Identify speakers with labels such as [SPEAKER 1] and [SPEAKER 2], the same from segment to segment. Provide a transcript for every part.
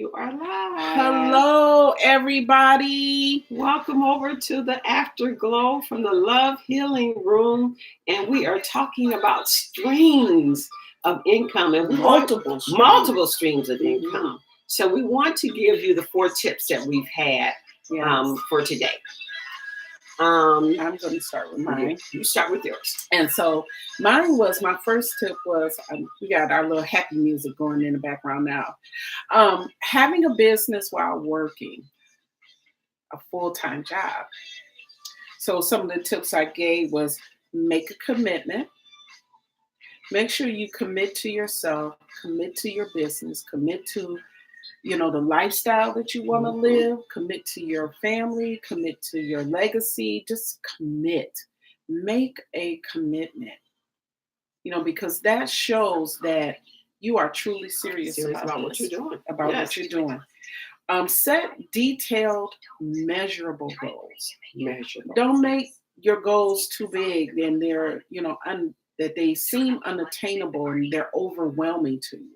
[SPEAKER 1] You are live.
[SPEAKER 2] Hello, everybody.
[SPEAKER 1] Welcome over to the Afterglow from the Love Healing Room. And we are talking about streams of income. And we multiple streams of income. So we want to give you the 4 tips that we've had for today.
[SPEAKER 2] I'm going to start with mine.
[SPEAKER 1] You start with yours.
[SPEAKER 2] And so mine was, my first tip was, we got our little happy music going in the background now. Having a business while working a full-time job. So some of the tips I gave was make a commitment. Make sure you commit to yourself, commit to your business, commit to the lifestyle that you want to live, commit to your family, commit to your legacy, just commit. Make a commitment, because that shows that you are truly serious about
[SPEAKER 1] what you're doing.
[SPEAKER 2] What you're doing. Set detailed, measurable goals. Don't make your goals too big and they're, that they seem unattainable and they're overwhelming to you.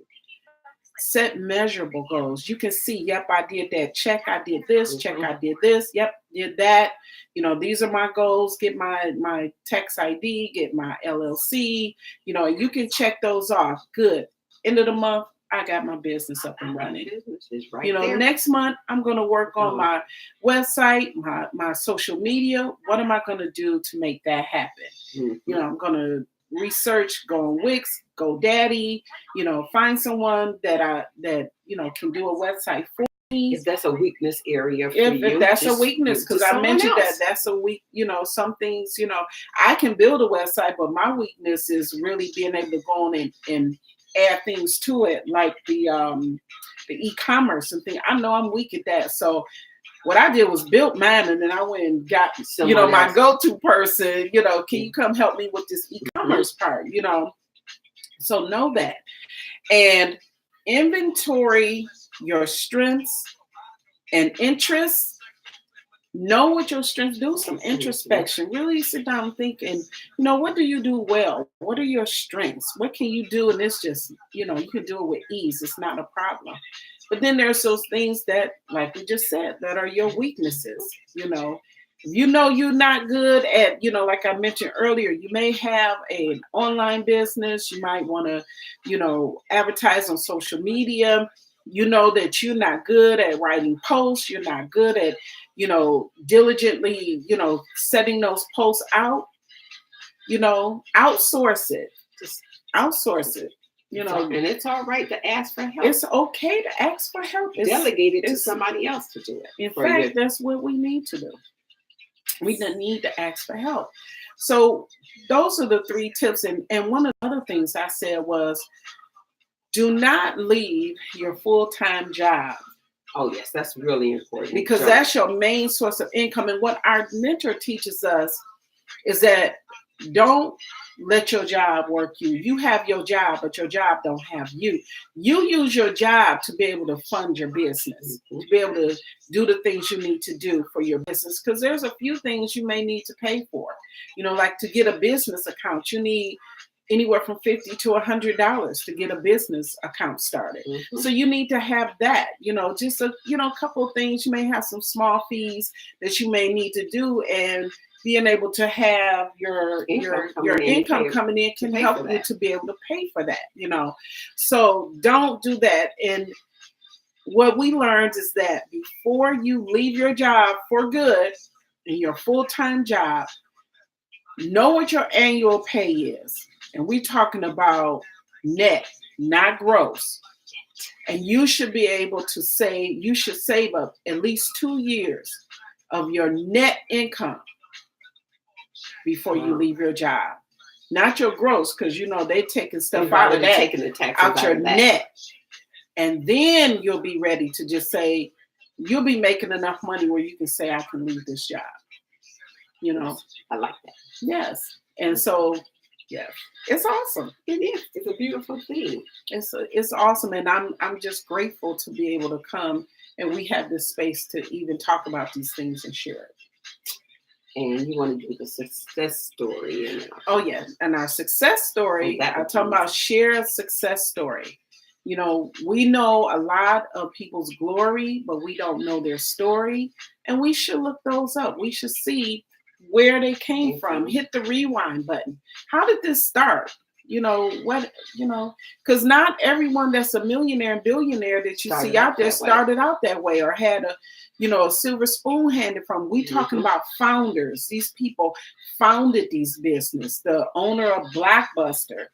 [SPEAKER 2] Set measurable goals. You can see, yep, I did that. Check, I did this. Check, I did this. Yep, did that. These are my goals. Get my tax ID, get my LLC. You can check those off. Good. End of the month, I got my business up and running.
[SPEAKER 1] There.
[SPEAKER 2] Next month, I'm going to work on my website, my social media. What am I going to do to make that happen? I'm going to research, go on Wix, GoDaddy, find someone that can do a website for me.
[SPEAKER 1] If that's a weakness area for
[SPEAKER 2] you.
[SPEAKER 1] If
[SPEAKER 2] that's a weakness, because I mentioned that's a weak, some things, I can build a website, but my weakness is really being able to go on and add things to it, like the e-commerce and thing. I know I'm weak at that. So what I did was built mine, and then I went and got, my go-to person, can you come help me with this e-commerce part, So know that. And inventory your strengths and interests. Know what your strengths do, some introspection. Really sit down and think, and what do you do well? What are your strengths? What can you do? And it's just, you can do it with ease. It's not a problem. But then there's those things that, like we just said, that are your weaknesses. If you're not good at, like I mentioned earlier, you may have an online business. You might want to, advertise on social media. That you're not good at writing posts. You're not good at, diligently, setting those posts out. Outsource it. Just outsource it.
[SPEAKER 1] And it's all right to ask for help.
[SPEAKER 2] It's okay to ask for help.
[SPEAKER 1] Delegate it to somebody else to do it.
[SPEAKER 2] In fact, that's what we need to do. We need to ask for help. So those are the 3 tips. And one of the other things I said was, do not leave your full-time job.
[SPEAKER 1] Oh, yes, that's really important.
[SPEAKER 2] Because that's your main source of income. And what our mentor teaches us is that don't let your job work you. You have your job, but your job don't have you. You use your job to be able to fund your business, to be able to do the things you need to do for your business. Because there's a few things you may need to pay for. Like to get a business account, you need anywhere from $50 to $100 to get a business account started. So you need to have that, just a couple of things. You may have some small fees that you may need to do, and being able to have your income coming in can help you to be able to pay for that, So don't do that. And what we learned is that before you leave your job for good, in your full-time job, know what your annual pay is. And we're talking about net, not gross. And you should be able to save up at least 2 years of your net income before you leave your job. Not your gross, because they're taking stuff out of that,
[SPEAKER 1] taking the tax
[SPEAKER 2] out your net. And then you'll be ready to just say, you'll be making enough money where you can say, I can leave this job.
[SPEAKER 1] I like that.
[SPEAKER 2] Yes. And so, yeah, it's awesome.
[SPEAKER 1] It is. It's a beautiful thing.
[SPEAKER 2] It's awesome. And I'm just grateful to be able to come and we have this space to even talk about these things and share it.
[SPEAKER 1] And you want to do the success story.
[SPEAKER 2] Oh, yeah. And our success story, I'm talking about share a success story. You know, we know a lot of people's glory, but we don't know their story. And we should look those up. We should see where they came from. Hit the rewind button. How did this start? You know, because not everyone that's a millionaire and billionaire that you see out there started out that way or had a silver spoon handed from. We talking about founders. These people founded these business. The owner of not Blockbuster,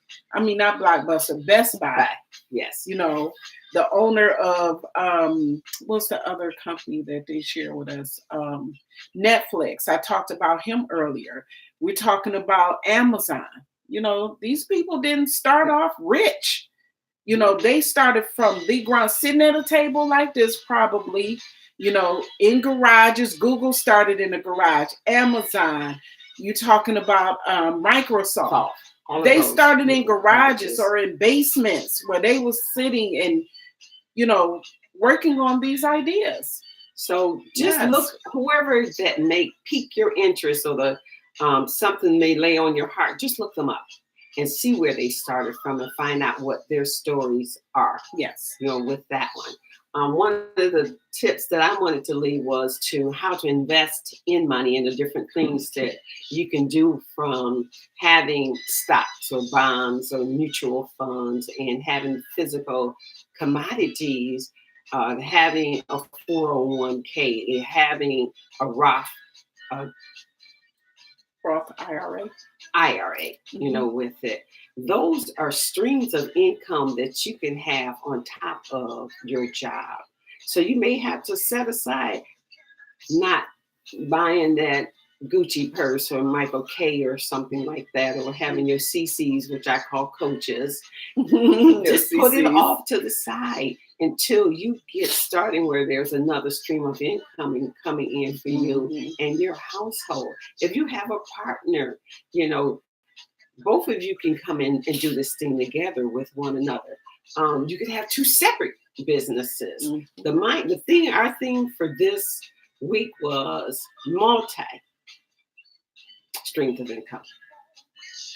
[SPEAKER 2] Best Buy.
[SPEAKER 1] Yes.
[SPEAKER 2] You know, the owner of what's the other company that they share with us? Netflix. I talked about him earlier. We're talking about Amazon. You know, these people didn't start off rich. You know, they started from the ground, sitting at a table like this, probably, in garages. Google started in a garage. Amazon, you talking about Microsoft. They started in garages or in basements where they was sitting and, working on these ideas.
[SPEAKER 1] So just look, whoever that may pique your interest or the something may lay on your heart, just look them up and see where they started from and find out what their stories are.
[SPEAKER 2] Yes.
[SPEAKER 1] With that one. One of the tips that I wanted to leave was how to invest in money and the different things that you can do, from having stocks or bonds or mutual funds and having physical commodities, having a 401k, having a Roth
[SPEAKER 2] IRA,
[SPEAKER 1] with it. Those are streams of income that you can have on top of your job. So you may have to set aside, not buying that Gucci purse or Michael K or something like that, or having your CCs, which I call coaches. Just put it off to the side until you get starting where there's another stream of income coming in for you and your household. If you have a partner, both of you can come in and do this thing together with one another. You could have two separate businesses. Our theme for this week was multi streams of income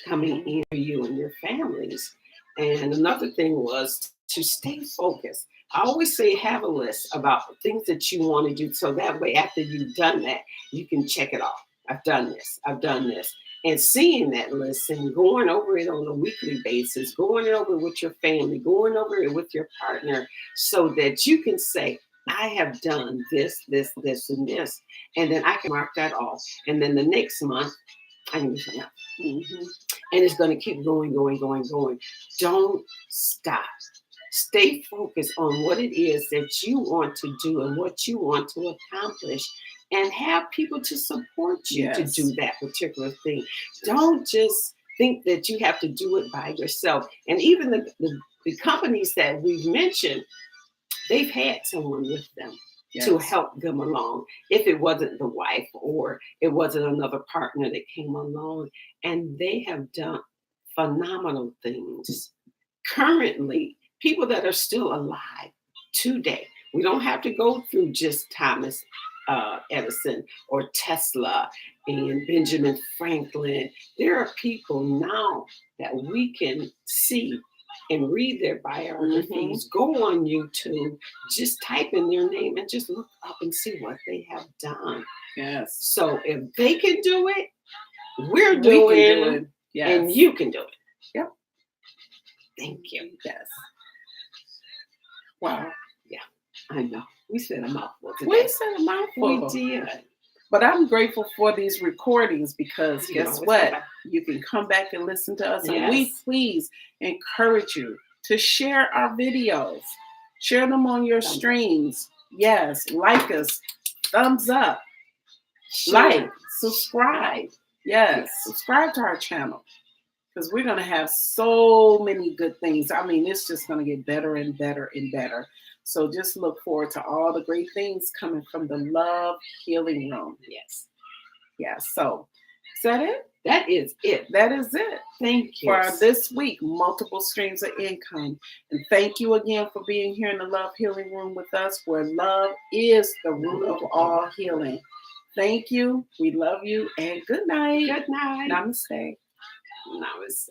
[SPEAKER 1] coming in for you and your families. And another thing was to stay focused. I always say have a list about things that you want to do, so that way after you've done that, you can check it off. I've done this. And seeing that list and going over it on a weekly basis, going over it with your family, going over it with your partner, so that you can say, I have done this, and this. And then I can mark that off. And then the next month, I can do something else. And it's going to keep going. Don't stop. Stay focused on what it is that you want to do and what you want to accomplish, and have people to support you to do that particular thing. Don't just think that you have to do it by yourself. And even the companies that we've mentioned, they've had someone with them to help them along. If it wasn't the wife or it wasn't another partner that came along, and they have done phenomenal things. Currently, people that are still alive today, we don't have to go through just Thomas Edison or Tesla and Benjamin Franklin. There are people now that we can see and read their biographies. Go on YouTube, just type in their name and just look up and see what they have done.
[SPEAKER 2] Yes.
[SPEAKER 1] So if they can do it, we doing it. Yes. And you can do it.
[SPEAKER 2] Yep.
[SPEAKER 1] Thank you.
[SPEAKER 2] Yes. Wow.
[SPEAKER 1] Yeah, I know. We said a mouthful today.
[SPEAKER 2] We did. But I'm grateful for these recordings because guess what? You can come back and listen to us. And we please encourage you to share our videos. Share them on your streams. Yes. Like us. Thumbs up. Like. Subscribe. Yes. Subscribe to our channel. Because we're going to have so many good things. I mean, it's just going to get better and better and better. So just look forward to all the great things coming from the Love Healing Room.
[SPEAKER 1] Yes.
[SPEAKER 2] Yeah. So is that it?
[SPEAKER 1] That is it.
[SPEAKER 2] That is it.
[SPEAKER 1] Thank you.
[SPEAKER 2] For this week, multiple streams of income. And thank you again for being here in the Love Healing Room with us, where love is the root of all healing. Thank you. We love you. And good night.
[SPEAKER 1] Good night.
[SPEAKER 2] Namaste.
[SPEAKER 1] Namaste.